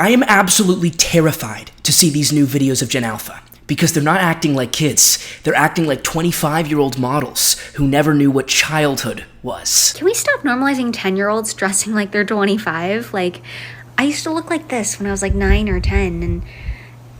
I am absolutely terrified to see these new videos of Gen Alpha, because they're not acting like kids. They're acting like 25-year-old models who never knew what childhood was. Can we stop normalizing 10-year-olds dressing like they're 25? Like, I used to look like this when I was like 9 or 10, and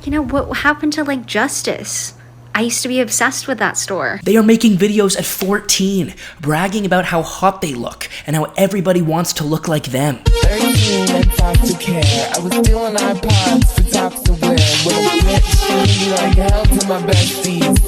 you know, what happened to like Justice? I used to be obsessed with that store. They are making videos at 14, bragging about how hot they look and how everybody wants to look like them. 13 and top to care. I was stealing iPods for tops to wear. Little bitch, like hell to my besties.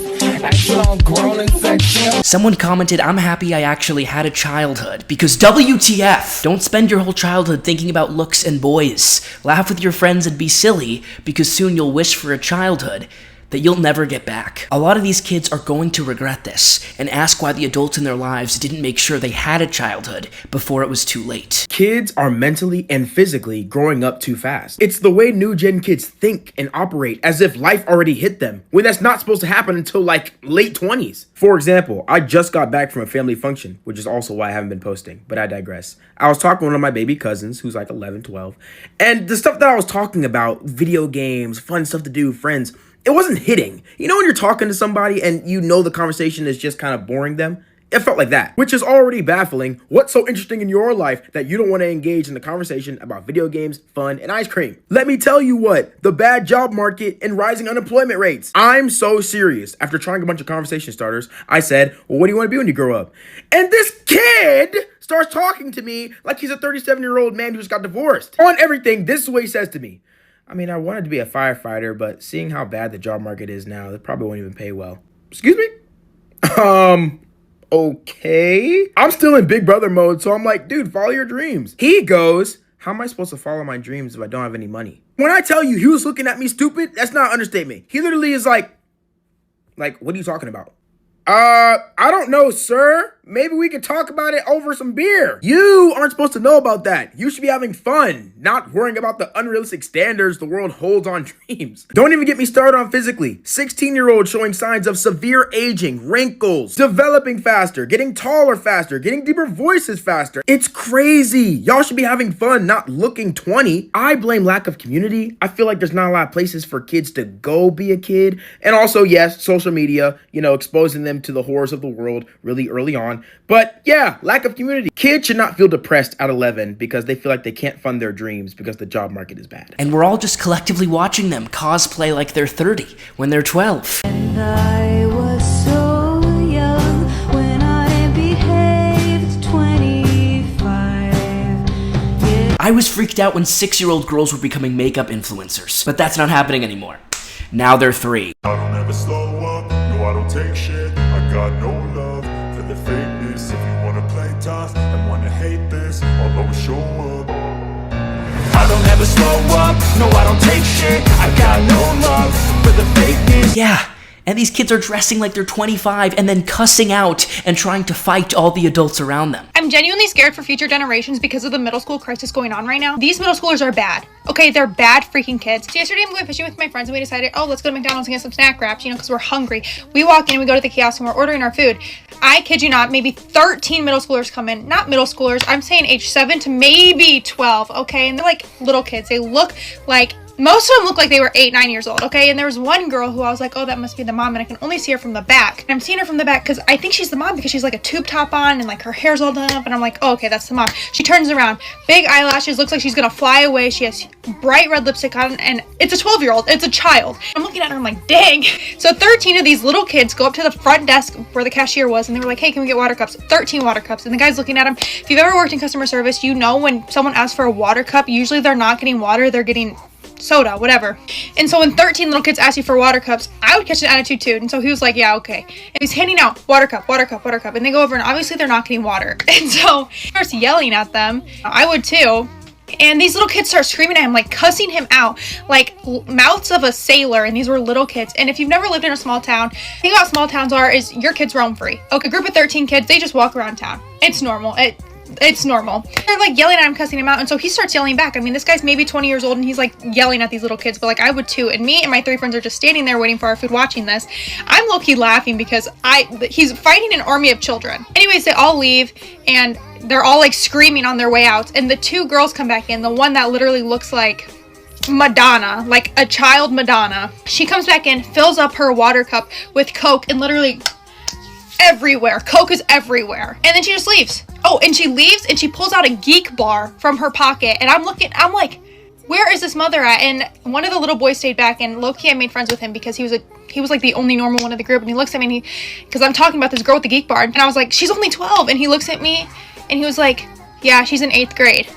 Acting all grown and sexy. Someone commented, "I'm happy I actually had a childhood, because WTF? Don't spend your whole childhood thinking about looks and boys. Laugh with your friends and be silly, because soon you'll wish for a childhood that you'll never get back." A lot of these kids are going to regret this and ask why the adults in their lives didn't make sure they had a childhood before it was too late. Kids are mentally and physically growing up too fast. It's the way new gen kids think and operate as if life already hit them, when that's not supposed to happen until like late 20s. For example, I just got back from a family function, which is also why I haven't been posting, but I digress. I was talking to one of my baby cousins who's like 11, 12, and the stuff that I was talking about, video games, fun stuff to do, friends, it wasn't hitting. You know when you're talking to somebody and you know the conversation is just kind of boring them? It felt like that, which is already baffling. What's so interesting in your life that you don't want to engage in the conversation about video games, fun, and ice cream? Let me tell you what, the bad job market and rising unemployment rates. I'm so serious. After trying a bunch of conversation starters, I said, well, what do you want to be when you grow up? And this kid starts talking to me like he's a 37-year-old man who just got divorced. On everything, this is what he says to me. I mean, I wanted to be a firefighter, but seeing how bad the job market is now, they probably won't even pay well. Excuse me? Okay. I'm still in big brother mode, so I'm like, dude, follow your dreams. He goes, how am I supposed to follow my dreams if I don't have any money? When I tell you he was looking at me stupid, that's not an understatement. He literally is like, what are you talking about? I don't know, sir. Maybe we could talk about it over some beer. You aren't supposed to know about that. You should be having fun, not worrying about the unrealistic standards the world holds on dreams. Don't even get me started on physically. 16-year-old showing signs of severe aging, wrinkles, developing faster, getting taller faster, getting deeper voices faster. It's crazy. Y'all should be having fun, not looking 20. I blame lack of community. I feel like there's not a lot of places for kids to go be a kid. And also, yes, social media, exposing them to the horrors of the world really early on. But yeah, lack of community. Kids should not feel depressed at 11 because they feel like they can't fund their dreams because the job market is bad. And we're all just collectively watching them cosplay like they're 30 when they're 12. And I was so young when I behaved 25. Yeah. I was freaked out when 6-year-old girls were becoming makeup influencers, but that's not happening anymore. Now they're 3. I don't ever slow up, no I don't take shit. I got no love for the fakeness. If you wanna play tough and wanna hate this, I'll always show up. I don't ever slow up, no I don't take shit. I got no love for the fakeness. Yeah, and these kids are dressing like they're 25 and then cussing out and trying to fight all the adults around them. I'm genuinely scared for future generations because of the middle school crisis going on right now. These middle schoolers are bad. Okay, they're bad freaking kids. So yesterday I'm going fishing with my friends and we decided, let's go to McDonald's and get some snack wraps, because we're hungry. We walk in and we go to the kiosk and we're ordering our food. I kid you not, maybe 13 middle schoolers come in. Not middle schoolers, I'm saying age 7 to maybe 12, okay? And they're like little kids. They look like, most of them look like they were 8, 9 years old, okay? And there was one girl who I was like, that must be the mom, and I can only see her from the back. And I'm seeing her from the back because I think she's the mom because she's like a tube top on and like her hair's all done up, and I'm like, okay, that's the mom. She turns around, big eyelashes, looks like she's gonna fly away. She has bright red lipstick on, and it's a 12-year-old, it's a child. I'm looking at her, I'm like, dang. So 13 of these little kids go up to the front desk where the cashier was, and they were like, hey, can we get water cups? 13 water cups. And the guy's looking at them. If you've ever worked in customer service, you know when someone asks for a water cup, usually they're not getting water, they're getting soda, whatever. And so when 13 little kids ask you for water cups, I would catch an attitude too. And so he was like, yeah, okay. And he's handing out water cup, water cup, water cup. And they go over and obviously they're not getting water. And so he starts yelling at them. I would too. And these little kids start screaming at him, like cussing him out, like mouths of a sailor. And these were little kids. And if you've never lived in a small town, the thing about small towns is your kids roam free. Okay, a group of 13 kids, they just walk around town. It's normal. It's normal. They're like yelling at him, cussing him out, and so he starts yelling back. I mean, this guy's maybe 20 years old and he's like yelling at these little kids, but like I would too. And me and my 3 friends are just standing there waiting for our food watching this. I'm low-key laughing because he's fighting an army of children. Anyways, they all leave and they're all like screaming on their way out, and the 2 girls come back in. The one that literally looks like Madonna, like a child Madonna. She comes back in, fills up her water cup with Coke, and literally everywhere. Coke is everywhere. And then she just leaves. Oh, and she leaves and she pulls out a Geek bar from her pocket. And I'm like, where is this mother at? And one of the little boys stayed back, and Lil Cam made friends with him because he was like the only normal one of the group. And he looks at me because I'm talking about this girl with the Geek bar. And I was like, she's only 12. And he looks at me and he was like, yeah, she's in 8th grade.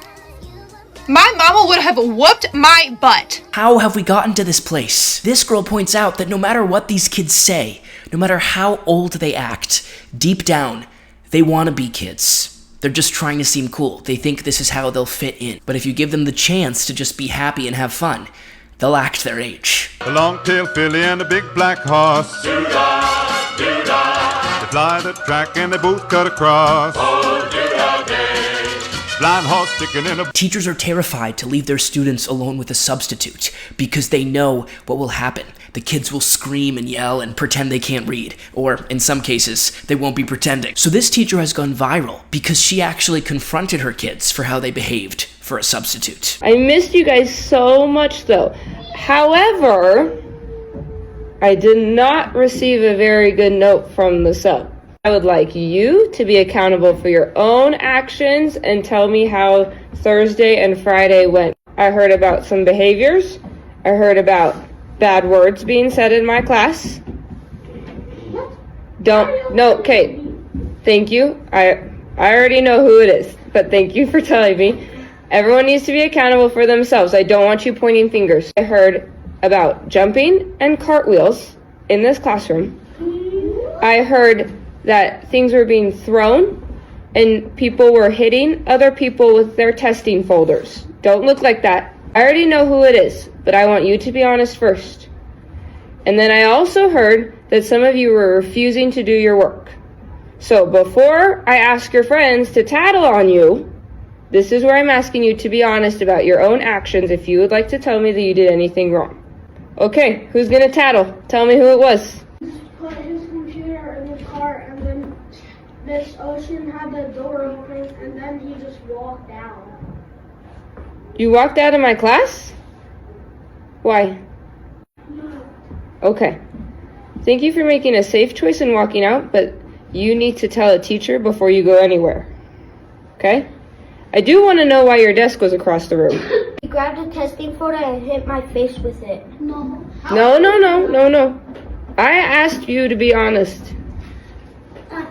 My mama would have whooped my butt. How have we gotten to this place? This girl points out that no matter what these kids say, no matter how old they act, deep down, they want to be kids. They're just trying to seem cool. They think this is how they'll fit in. But if you give them the chance to just be happy and have fun, they'll act their age. The long-tailed filly and a big black horse. Doo-dah, doo-dah. They fly the track and they both cut across. Oh, doo-dah day. Blind horse sticking in a... Teachers are terrified to leave their students alone with a substitute because they know what will happen. The kids will scream and yell and pretend they can't read, or in some cases, they won't be pretending. So this teacher has gone viral because she actually confronted her kids for how they behaved for a substitute. I missed you guys so much though. However, I did not receive a very good note from the sub. I would like you to be accountable for your own actions and tell me how Thursday and Friday went. I heard about some behaviors. I heard about bad words being said in my class. Okay. Thank you. I already know who it is, but thank you for telling me. Everyone needs to be accountable for themselves. I don't want you pointing fingers. I heard about jumping and cartwheels in this classroom. I heard that things were being thrown and people were hitting other people with their testing folders. Don't look like that. I already know who it is, but I want you to be honest first. And then I also heard that some of you were refusing to do your work. So before I ask your friends to tattle on you, this is where I'm asking you to be honest about your own actions if you would like to tell me that you did anything wrong. Okay, who's gonna tattle? Tell me who it was. Put his computer in the car, and then Miss Ocean had the door open, and then he just walked out. You walked out of my class? Why? No. Okay. Thank you for making a safe choice in walking out, but you need to tell a teacher before you go anywhere. Okay? I do want to know why your desk was across the room. He grabbed a testing folder and hit my face with it. No. No. I asked you to be honest. I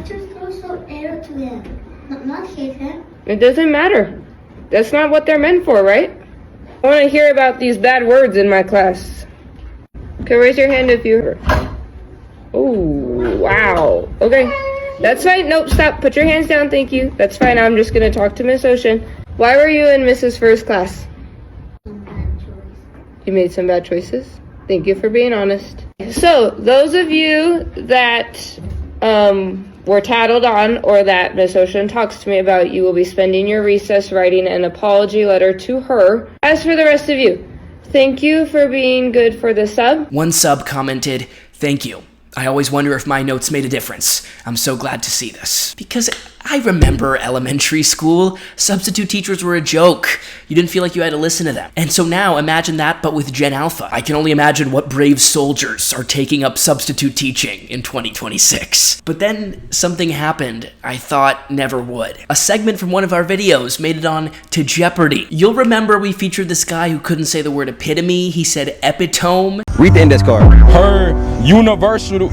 just also air to him, not hit him. It doesn't matter. That's not what they're meant for, right? I want to hear about these bad words in my class. Okay, raise your hand if you heard. Oh, wow. Okay, that's fine. Nope, stop. Put your hands down, thank you. That's fine, I'm just going to talk to Miss Ocean. Why were you in Mrs. First class? You made some bad choices? Thank you for being honest. So, those of you that were tattled on or that Miss Ocean talks to me about, you will be spending your recess writing an apology letter to her. As for the rest of you, thank you for being good for the sub. One sub commented, "Thank you. I always wonder if my notes made a difference. I'm so glad to see this." Because I remember elementary school. Substitute teachers were a joke. You didn't feel like you had to listen to them. And so now imagine that, but with Gen Alpha. I can only imagine what brave soldiers are taking up substitute teaching in 2026. But then something happened I thought never would. A segment from one of our videos made it on to Jeopardy. You'll remember we featured this guy who couldn't say the word epitome. He said epitome. Read the index card. Her universal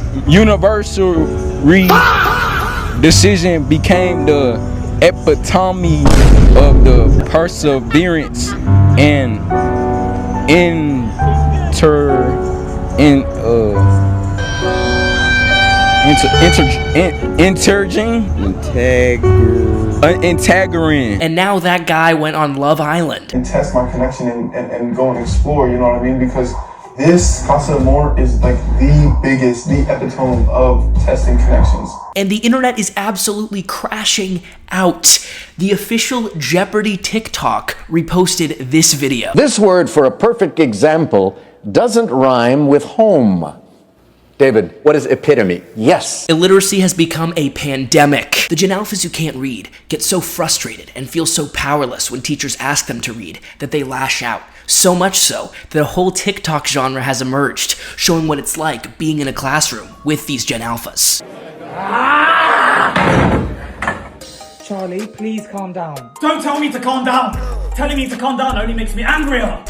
decision became the epitome of the perseverance and integrine. And now that guy went on Love Island. And test my connection and go and explore, you know what I mean? Because this Casa Amor is like the epitome of testing connections. And the internet is absolutely crashing out. The official Jeopardy TikTok reposted this video. This word for a perfect example doesn't rhyme with home. David, what is epitome? Yes. Illiteracy has become a pandemic. The Gen Alphas who can't read get so frustrated and feel so powerless when teachers ask them to read that they lash out. So much so that a whole TikTok genre has emerged, showing what it's like being in a classroom with these Gen Alphas. Charlie, please calm down. Don't tell me to calm down. Telling me to calm down only makes me angrier.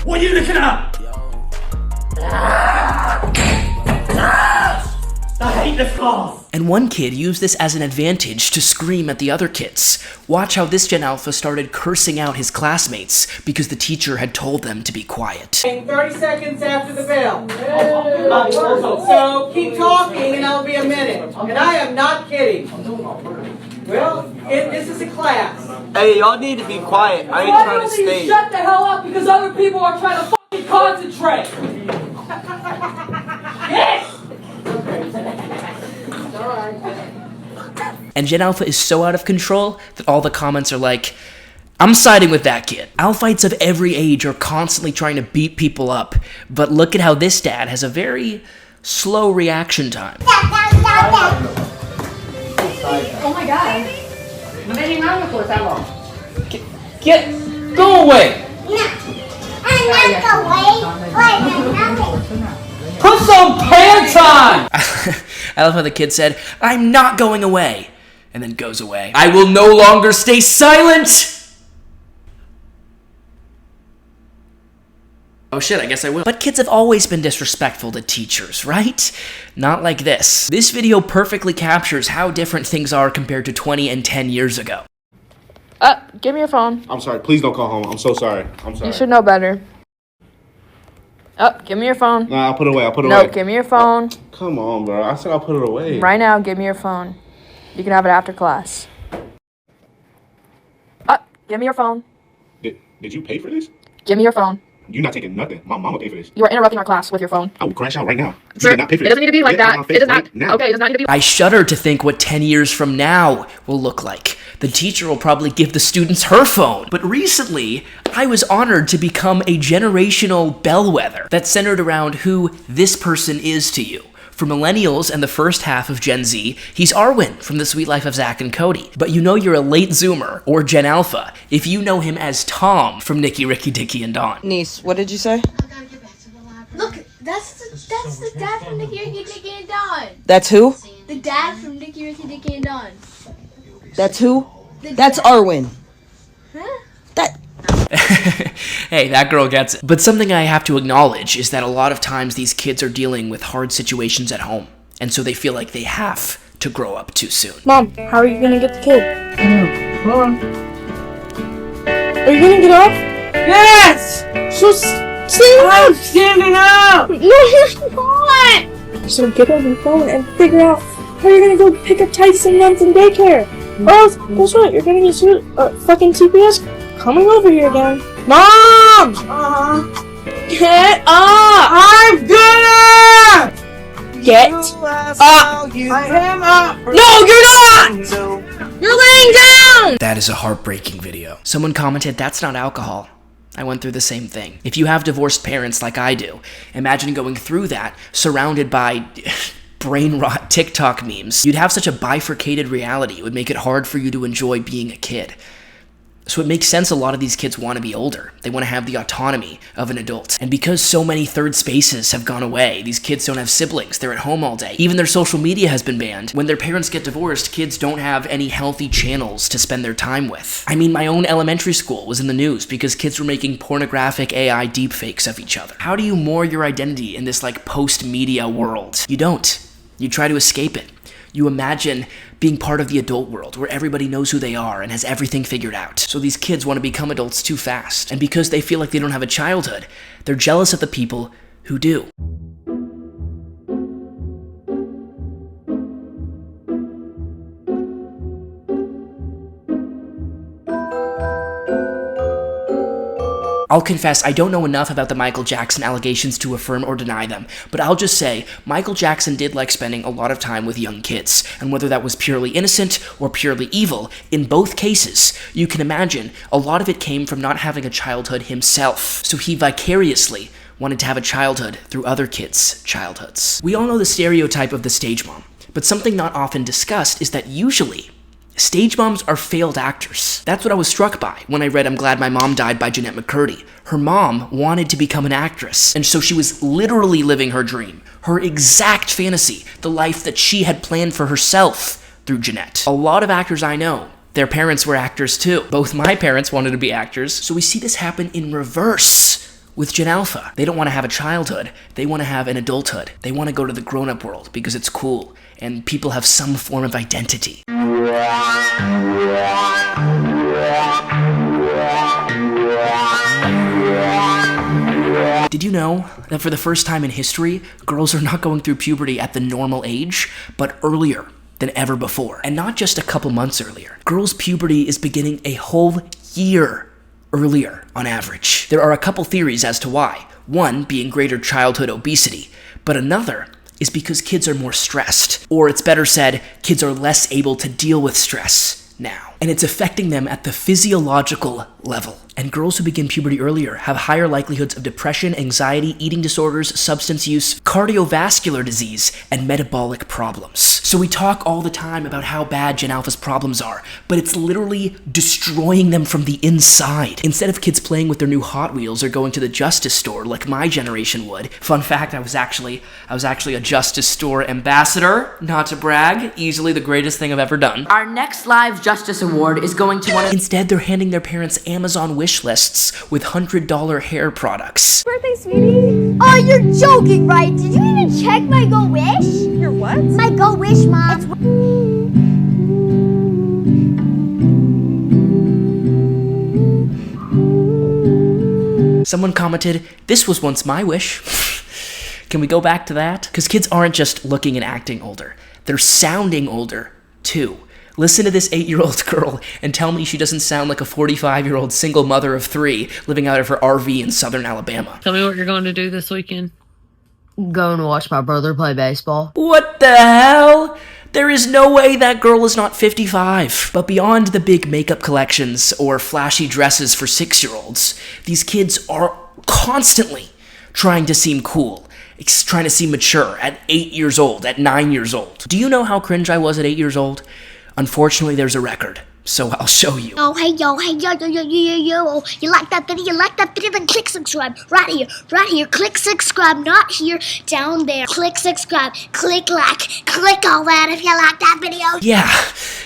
What are you looking at? I hate this class. And one kid used this as an advantage to scream at the other kids. Watch how this Gen Alpha started cursing out his classmates because the teacher had told them to be quiet. 30 seconds after the bell. So keep talking and I'll be a minute. And I am not kidding. Well, this is a class. Hey, y'all need to be quiet. I ain't trying to stay. Shut the hell up because other people are trying to fucking concentrate. Yes! And Gen Alpha is so out of control that all the comments are like, I'm siding with that kid. Alphites of every age are constantly trying to beat people up, but look at how this dad has a very slow reaction time. Oh my god. No me animaron por that long. Go away! Put some pants on! I love how the kid said, I'm not going away, and then goes away. I will no longer stay silent! Oh shit, I guess I will. But kids have always been disrespectful to teachers, right? Not like this. This video perfectly captures how different things are compared to 20 and 10 years ago. Give me your phone. I'm sorry, please don't call home. I'm so sorry. I'm sorry. You should know better. Give me your phone. Nah, I'll put it away. I'll put it away. away. No, give me your phone. Come on, bro. I said I'll put it away. Right now, give me your phone. You can have it after class. Give me your phone. Did you pay for this? Give me your phone. You're not taking nothing. My mama paid for this. You are interrupting our class with your phone. I will crash out right now. You Sir, did not pay for it this. doesn't need to be like that. It does not. Right now. Okay, it does not need to be. I shudder to think what 10 years from now will look like. The teacher will probably give the students her phone. But recently, I was honored to become a generational bellwether that's centered around who this person is to you. For millennials and the first half of Gen Z, he's Arwen from The Sweet Life of Zach and Cody. But you know you're a late Zoomer, or Gen Alpha, if you know him as Tom from Nicky, Ricky, Dicky, and Dawn. Niece, what did you say? Look, that's the dad from Nicky, Ricky, Dicky, and Dawn. That's who? The dad from Nicky, Ricky, Dicky, and Dawn. That's who? That's Arwen. Huh? Hey, that girl gets it. But something I have to acknowledge is that a lot of times these kids are dealing with hard situations at home, and so they feel like they have to grow up too soon. Mom, how are you gonna get the kid? Hold on. Are you gonna get up? Yes! So stand up! I'm standing up! No, you're not! So get on your phone and figure out how you're gonna go pick up Tyson Nunn from daycare. Or else, guess what? You're gonna get fucking TPS coming over here again. Mom! Get up! I'm gonna! Get up! I am up! No, you're not! You're laying down! That is a heartbreaking video. Someone commented, that's not alcohol. I went through the same thing. If you have divorced parents like I do, imagine going through that surrounded by brain rot TikTok memes. You'd have such a bifurcated reality. It would make it hard for you to enjoy being a kid. So it makes sense a lot of these kids want to be older. They want to have the autonomy of an adult. And because so many third spaces have gone away, these kids don't have siblings. They're at home all day. Even their social media has been banned. When their parents get divorced, kids don't have any healthy channels to spend their time with. I mean, my own elementary school was in the news because kids were making pornographic AI deepfakes of each other. How do you moor your identity in this like post-media world? You don't. You try to escape it. You imagine being part of the adult world where everybody knows who they are and has everything figured out. So these kids want to become adults too fast. And because they feel like they don't have a childhood, they're jealous of the people who do. I'll confess I don't know enough about the Michael Jackson allegations to affirm or deny them, but I'll just say Michael Jackson did like spending a lot of time with young kids, and whether that was purely innocent or purely evil, in both cases, you can imagine a lot of it came from not having a childhood himself, so he vicariously wanted to have a childhood through other kids' childhoods. We all know the stereotype of the stage mom, but something not often discussed is that usually, stage moms are failed actors. That's what I was struck by when I read I'm Glad My Mom Died by Jeanette McCurdy. Her mom wanted to become an actress, and so she was literally living her dream, her exact fantasy, the life that she had planned for herself through Jeanette. A lot of actors I know, their parents were actors too. Both my parents wanted to be actors, so we see this happen in reverse with Gen Alpha. They don't want to have a childhood, they want to have an adulthood. They want to go to the grown-up world because it's cool, and people have some form of identity. Did you know that for the first time in history, girls are not going through puberty at the normal age, but earlier than ever before? And not just a couple months earlier. Girls' puberty is beginning a whole year earlier on average. There are a couple theories as to why. One being greater childhood obesity, but another is because kids are more stressed. Or it's better said, kids are less able to deal with stress now. And it's affecting them at the physiological level. And girls who begin puberty earlier have higher likelihoods of depression, anxiety, eating disorders, substance use, cardiovascular disease, and metabolic problems. So we talk all the time about how bad Gen Alpha's problems are, but it's literally destroying them from the inside. Instead of kids playing with their new Hot Wheels or going to the Justice store like my generation would. Fun fact, I was actually a Justice store ambassador, not to brag, easily the greatest thing I've ever done. Our next live Justice Award is going to one of— Instead, they're handing their parents Amazon wish lists with $100 hair products. Birthday, sweetie. Oh, you're joking, right? Did you even check my Go Wish? Your what? My Go Wish, Mom. Someone commented, "This was once my wish." Can we go back to that? Because kids aren't just looking and acting older. They're sounding older, too. Listen to this 8-year-old girl and tell me she doesn't sound like a 45-year-old single mother of 3 living out of her RV in southern Alabama. Tell me what you're going to do this weekend. Going to watch my brother play baseball. What the hell? There is no way that girl is not 55. But beyond the big makeup collections or flashy dresses for 6-year-olds, these kids are constantly trying to seem cool. Trying to seem mature at 8 years old, at 9 years old. Do you know how cringe I was at 8 years old? Unfortunately, there's a record, so I'll show you. Oh, hey, yo, yo. You like that video, then click subscribe. Right here, click subscribe, not here, down there. Click subscribe, click like, click all that if you like that video. Yeah,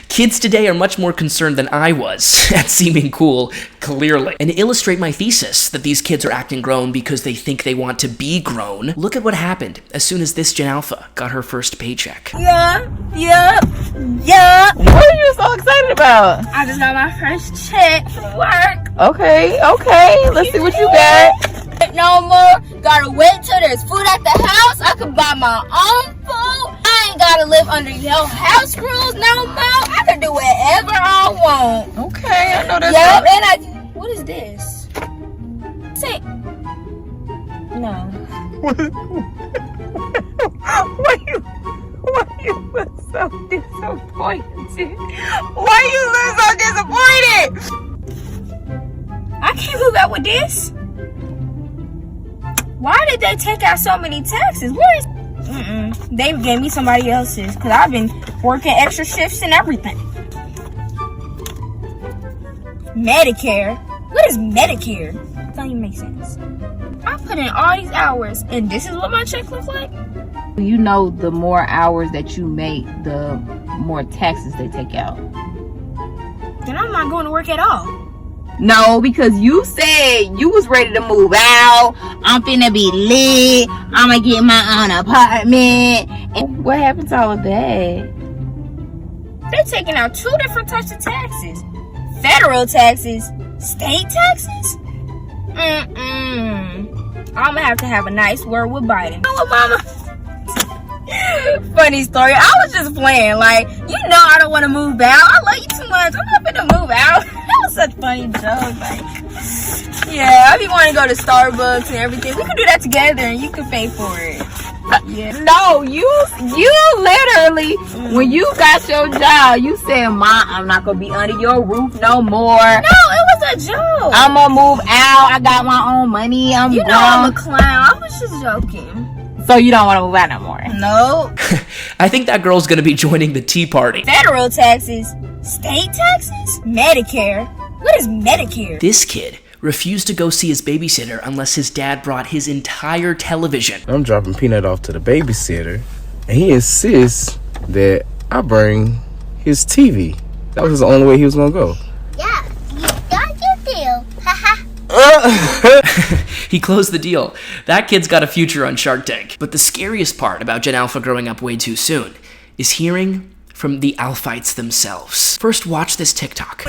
kids today are much more concerned than I was at seeming cool, clearly. And to illustrate my thesis that these kids are acting grown because they think they want to be grown, look at what happened as soon as this Gen Alpha got her first paycheck. Yeah. What are you so excited about? I just got my first check from work. Okay. Let's see what you got. No more. Gotta wait till there's food at the house. I can buy my own food. I ain't gotta live under your house rules no more. I can do whatever I want. Okay, I know that's Yep, and what is this? Say, no. Why you look so disappointed? Why you look so disappointed? I can't move out with this. Why did they take out so many taxes? Where is... They gave me somebody else's because I've been working extra shifts and everything. Medicare? What is Medicare? That doesn't even make sense. I put in all these hours and this is what my check looks like? You know, the more hours that you make, the more taxes they take out. Then I'm not going to work at all. No, because you said you was ready to move out. I'm finna be lit. I'ma get my own apartment. And what happened to all of that? They're taking out 2 different types of taxes. Federal taxes, state taxes? I'ma have to have a nice word with Biden. Oh, mama. Funny story. I was just playing. Like, you know I don't want to move out. I love you too much. I'm not gonna move out. That was such a funny joke. Like, Yeah, I be wanting to go to Starbucks and everything. We could do that together and you can pay for it. Yeah. No, you literally, when you got your job, you said, "Ma, I'm not gonna be under your roof no more." No, it was a joke. I'm gonna move out. I got my own money. I'm a clown. I was just joking. So you don't want to move out no more? No. I think that girl's gonna be joining the Tea Party. Federal taxes, state taxes, Medicare. What is Medicare? This kid refused to go see his babysitter unless his dad brought his entire television. I'm dropping Peanut off to the babysitter, and he insists that I bring his TV. That was the only way he was gonna go. Yeah, you got your deal. Haha. He closed the deal. That kid's got a future on Shark Tank. But the scariest part about Gen Alpha growing up way too soon is hearing from the Alphites themselves. First, watch this TikTok.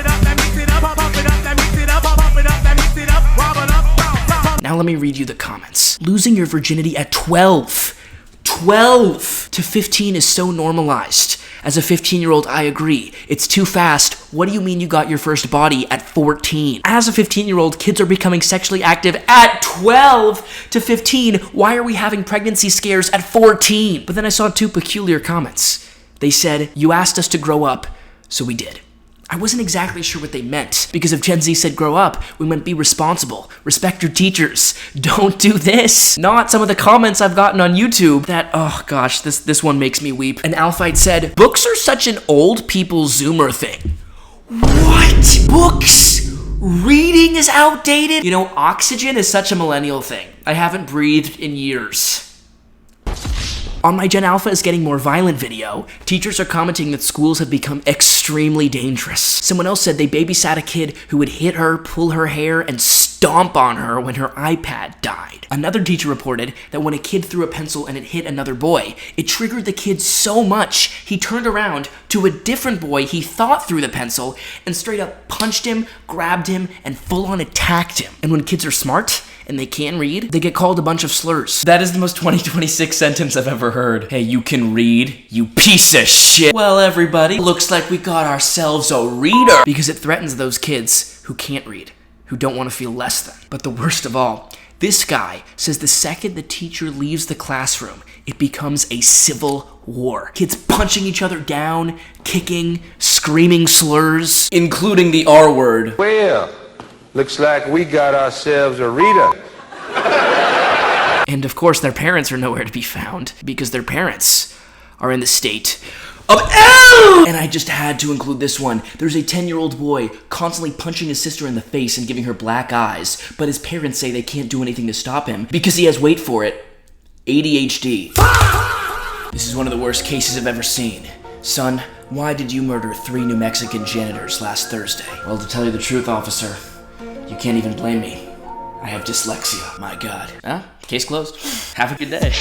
Now let me read you the comments. Losing your virginity at 12 to 15 is so normalized. As a 15-year-old, I agree. It's too fast. What do you mean you got your first body at 14? As a 15-year-old, kids are becoming sexually active at 12 to 15. Why are we having pregnancy scares at 14? But then I saw two peculiar comments. They said, "You asked us to grow up, so we did." I wasn't exactly sure what they meant, because if Gen Z said grow up, we meant be responsible, respect your teachers, don't do this. Not some of the comments I've gotten on YouTube that, oh gosh, this one makes me weep. An Alphite said, "Books are such an old people Zoomer thing." What? Books? Reading is outdated? You know, oxygen is such a millennial thing. I haven't breathed in years. On my Gen Alpha is getting more violent video, teachers are commenting that schools have become extremely dangerous. Someone else said they babysat a kid who would hit her, pull her hair, and stomp on her when her iPad died. Another teacher reported that when a kid threw a pencil and it hit another boy, it triggered the kid so much he turned around to a different boy he thought threw the pencil and straight up punched him, grabbed him, and full-on attacked him. And when kids are smart and they can read, they get called a bunch of slurs. That is the most 2026 sentence I've ever heard. Hey, you can read, you piece of shit. Well, everybody, looks like we got ourselves a reader. Because it threatens those kids who can't read, who don't want to feel less than. But the worst of all, this guy says the second the teacher leaves the classroom, it becomes a civil war. Kids punching each other down, kicking, screaming slurs, including the R word. Well, looks like we got ourselves a reader. And of course, their parents are nowhere to be found because their parents are in the state of L! And I just had to include this one. There's a 10-year-old boy constantly punching his sister in the face and giving her black eyes, but his parents say they can't do anything to stop him because he has, wait for it, ADHD. This is one of the worst cases I've ever seen. Son, why did you murder 3 New Mexican janitors last Thursday? Well, to tell you the truth, officer, you can't even blame me. I have dyslexia. My God. Huh? Case closed. Have a good day.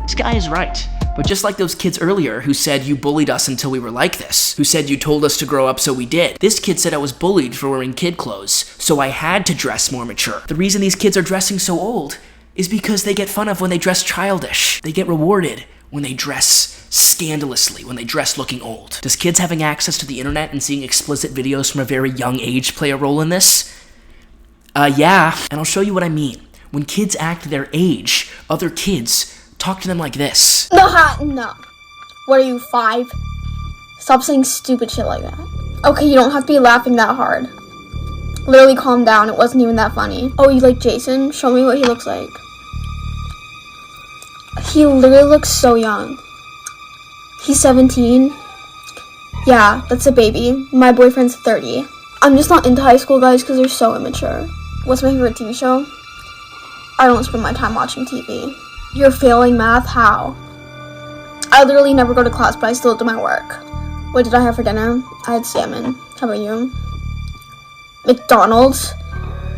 This guy is right. But just like those kids earlier who said you bullied us until we were like this, who said you told us to grow up so we did, this kid said I was bullied for wearing kid clothes, so I had to dress more mature. The reason these kids are dressing so old is because they get fun of when they dress childish. They get rewarded when they dress scandalously, when they dress looking old. Does kids having access to the internet and seeing explicit videos from a very young age play a role in this? Yeah, and I'll show you what I mean. When kids act their age, other kids talk to them like this. No. What are you, 5? Stop saying stupid shit like that. Okay, you don't have to be laughing that hard. Literally calm down, it wasn't even that funny. Oh, you like Jason? Show me what he looks like. He literally looks so young. He's 17. Yeah, that's a baby. My boyfriend's 30. I'm just not into high school guys because they're so immature. What's my favorite TV show? I don't spend my time watching TV. You're failing math? How? I literally never go to class, but I still do my work. What did I have for dinner? I had salmon. How about you? McDonald's?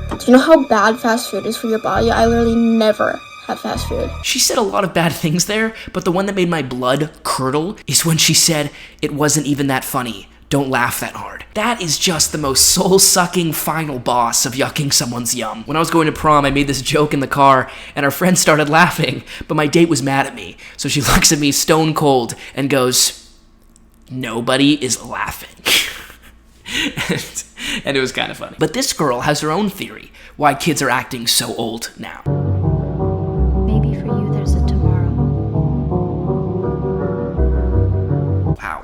Do you know how bad fast food is for your body? I literally never have fast food. She said a lot of bad things there, but the one that made my blood curdle is when she said it wasn't even that funny don't laugh that hard. That is just the most soul-sucking final boss of yucking someone's yum. When I was going to prom, I made this joke in the car, and our friends started laughing, but my date was mad at me. So she looks at me stone cold and goes, "Nobody is laughing." and it was kind of funny. But this girl has her own theory why kids are acting so old now. Maybe for you there's a tomorrow. Wow.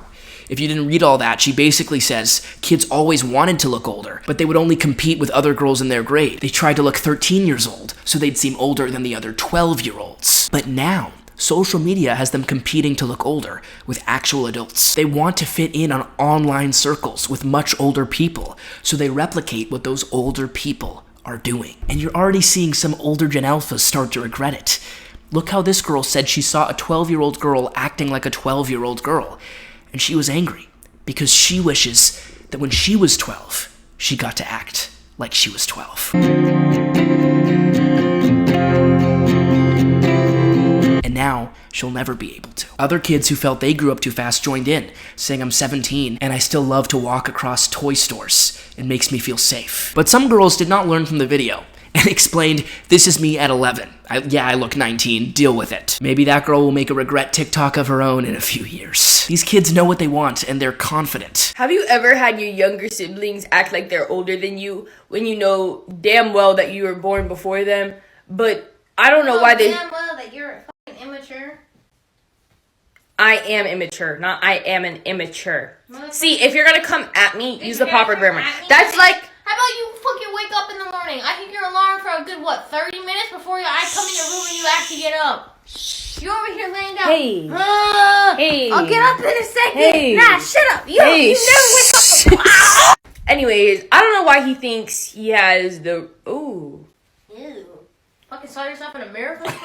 If you didn't read all that, she basically says kids always wanted to look older, but they would only compete with other girls in their grade. They tried to look 13 years old, so they'd seem older than the other 12-year-olds. But now, social media has them competing to look older with actual adults. They want to fit in on online circles with much older people, so they replicate what those older people are doing. And you're already seeing some older Gen Alphas start to regret it. Look how this girl said she saw a 12-year-old girl acting like a 12-year-old girl, and she was angry because she wishes that when she was 12, she got to act like she was 12. And now, she'll never be able to. Other kids who felt they grew up too fast joined in, saying I'm 17 and I still love to walk across toy stores. It makes me feel safe. But some girls did not learn from the video and explained, "This is me at 11. I look 19, deal with it." Maybe that girl will make a regret TikTok of her own in a few years. These kids know what they want and they're confident. Have you ever had your younger siblings act like they're older than you when you know damn well that you were born before them? But I don't know why they... Damn well that you're fucking immature. I am immature, not I am an immature. See, if you're gonna come at me, use the proper grammar. That's like... How about you fucking wake up in the morning? I think your alarm for a good, 30 minutes before I come in your room and you actually get up. You're over here laying down. Hey. Hey. I'll get up in a second. Hey. Nah, shut up. You never wake up. Anyways, I don't know why he thinks he has the... Ooh. Ew. Fucking saw yourself in a mirror first?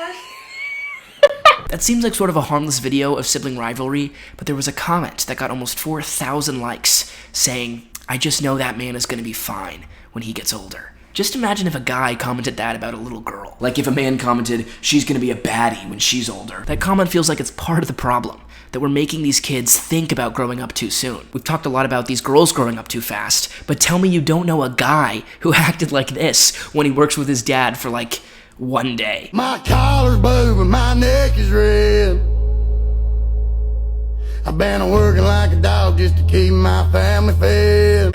That seems like sort of a harmless video of sibling rivalry, but there was a comment that got almost 4,000 likes saying, "I just know that man is gonna be fine when he gets older." Just imagine if a guy commented that about a little girl. Like if a man commented, "She's gonna be a baddie when she's older." That comment feels like it's part of the problem, that we're making these kids think about growing up too soon. We've talked a lot about these girls growing up too fast, but tell me you don't know a guy who acted like this when he works with his dad for like one day. My collar's blue and my neck is red. I've been working like a dog just to keep my family fed.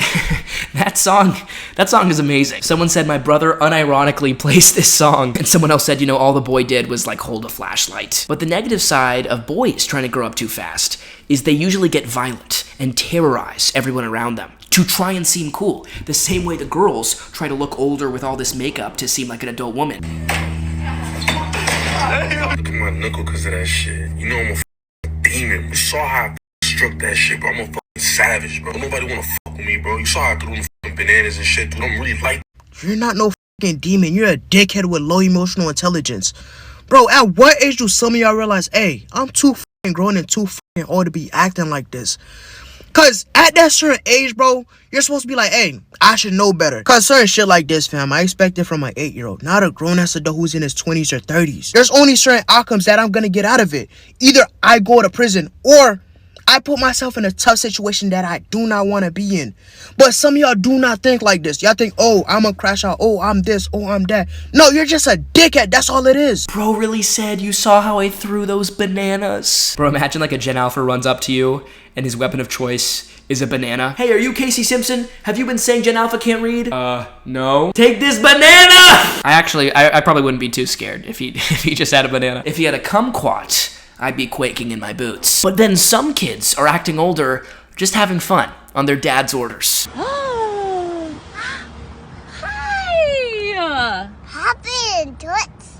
That song is amazing. Someone said my brother unironically plays this song, and someone else said, all the boy did was like hold a flashlight. But the negative side of boys trying to grow up too fast is they usually get violent and terrorize everyone around them to try and seem cool, the same way the girls try to look older with all this makeup to seem like an adult woman. Look at my knuckle because of that shit. I'm a demon. You saw how I struck that shit, bro. I'm a fucking savage, bro. Nobody wanna fuck with me, bro. You saw how I threw them fucking bananas and shit, dude. I'm really like... You're not no fucking demon. You're a dickhead with low emotional intelligence. Bro, at what age do some of y'all realize, hey, I'm too fucking grown and too fucking old to be acting like this? Cause at that certain age, bro, you're supposed to be like, hey, I should know better. Cause certain shit like this, fam, I expect it from an 8-year-old, not a grown-ass adult who's in his 20s or 30s. There's only certain outcomes that I'm gonna get out of it. Either I go to prison or I put myself in a tough situation that I do not want to be in. But some of y'all do not think like this. Y'all think, oh, I'm gonna crash out. Oh, I'm this. Oh, I'm that. No, you're just a dickhead. That's all it is. Bro really said, you saw how I threw those bananas. Bro, imagine like a Gen Alpha runs up to you and his weapon of choice is a banana. Hey, are you Casey Simpson? Have you been saying Gen Alpha can't read? No. Take this banana! I probably wouldn't be too scared if he just had a banana. If he had a kumquat, I'd be quaking in my boots. But then some kids are acting older, just having fun on their dad's orders. Hi! Hop in, toots.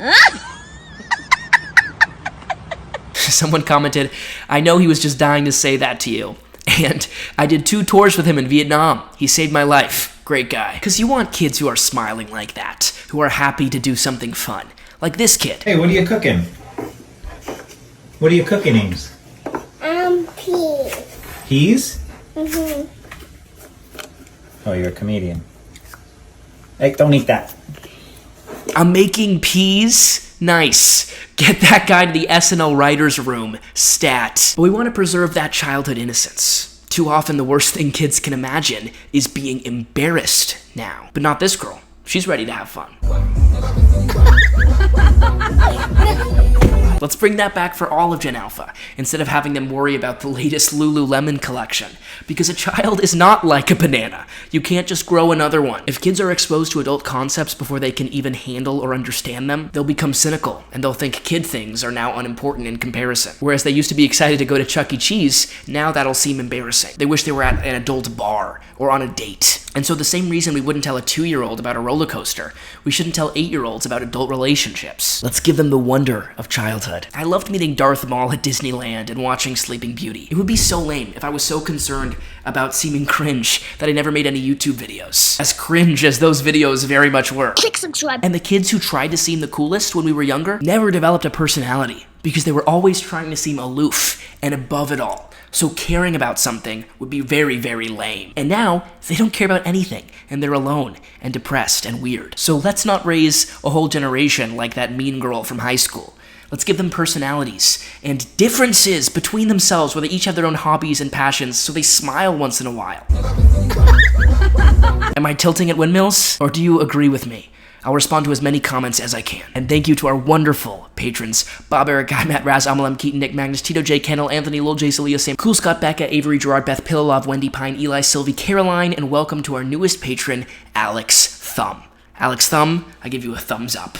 Someone commented, I know he was just dying to say that to you. And I did 2 tours with him in Vietnam. He saved my life. Great guy. Because you want kids who are smiling like that, who are happy to do something fun. Like this kid. Hey, what are you cooking? What are you cooking, Ames? Peas. Peas? Mm-hmm. Oh, you're a comedian. Hey, don't eat that. I'm making peas? Nice. Get that guy to the SNL writer's room. Stat. But we want to preserve that childhood innocence. Too often the worst thing kids can imagine is being embarrassed now. But not this girl. She's ready to have fun. Let's bring that back for all of Gen Alpha, instead of having them worry about the latest Lululemon collection. Because a child is not like a banana. You can't just grow another one. If kids are exposed to adult concepts before they can even handle or understand them, they'll become cynical, and they'll think kid things are now unimportant in comparison. Whereas they used to be excited to go to Chuck E. Cheese, now that'll seem embarrassing. They wish they were at an adult bar, or on a date. And so the same reason we wouldn't tell a 2-year-old about a roller coaster, we shouldn't tell 8-year-olds about adult relationships. Let's give them the wonder of childhood. I loved meeting Darth Maul at Disneyland and watching Sleeping Beauty. It would be so lame if I was so concerned about seeming cringe that I never made any YouTube videos. As cringe as those videos very much were. Click subscribe. And the kids who tried to seem the coolest when we were younger never developed a personality because they were always trying to seem aloof and above it all. So caring about something would be very, very lame. And now, they don't care about anything, and they're alone, and depressed, and weird. So let's not raise a whole generation like that mean girl from high school. Let's give them personalities, and differences between themselves where they each have their own hobbies and passions, so they smile once in a while. Am I tilting at windmills? Or do you agree with me? I'll respond to as many comments as I can. And thank you to our wonderful patrons: Bob, Eric, Guy, Matt, Raz, Amalem, Keaton, Nick, Magnus, Tito, J, Kendall, Anthony, Lil, Jase, Aaliyah, Sam, Cool, Scott, Becca, Avery, Gerard, Beth, Pillolov, Wendy, Pine, Eli, Sylvie, Caroline, and welcome to our newest patron, Alex Thumm. Alex Thumm, I give you a thumbs up.